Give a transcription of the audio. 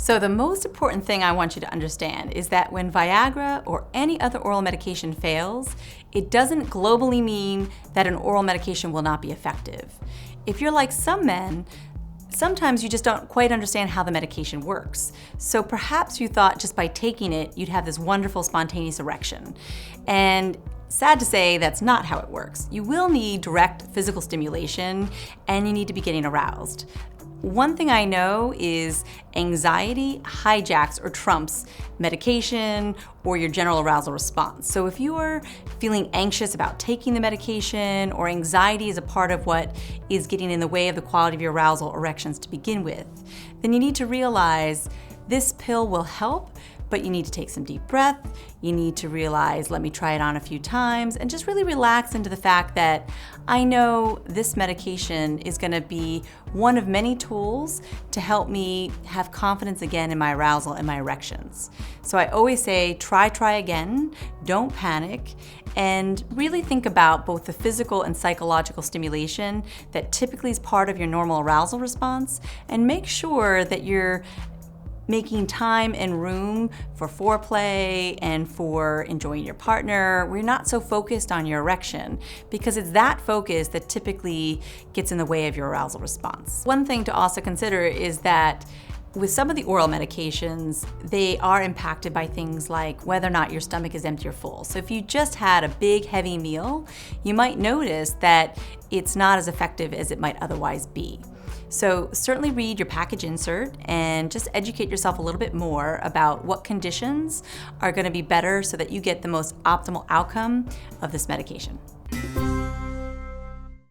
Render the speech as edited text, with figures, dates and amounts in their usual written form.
So the most important thing I want you to understand is that when Viagra or any other oral medication fails, it doesn't globally mean that an oral medication will not be effective. If you're like some men, sometimes you just don't quite understand how the medication works. So perhaps you thought just by taking it, you'd have this wonderful spontaneous erection. And sad to say, that's not how it works. You will need direct physical stimulation and you need to be getting aroused. One thing I know is anxiety hijacks or trumps medication or your general arousal response. So if you are feeling anxious about taking the medication or anxiety is a part of what is getting in the way of the quality of your arousal or erections to begin with, then you need to realize this pill will help, but you need to take some deep breath. You need to realize, let me try it on a few times, and just really relax into the fact that I know this medication is gonna be one of many tools to help me have confidence again in my arousal and my erections. So I always say, try again, don't panic, and really think about both the physical and psychological stimulation that typically is part of your normal arousal response, and make sure that you're making time and room for foreplay and for enjoying your partner. We're not so focused on your erection because it's that focus that typically gets in the way of your arousal response. One thing to also consider is that with some of the oral medications, they are impacted by things like whether or not your stomach is empty or full. So if you just had a big heavy meal, you might notice that it's not as effective as it might otherwise be. So certainly read your package insert and just educate yourself a little bit more about what conditions are going to be better so that you get the most optimal outcome of this medication.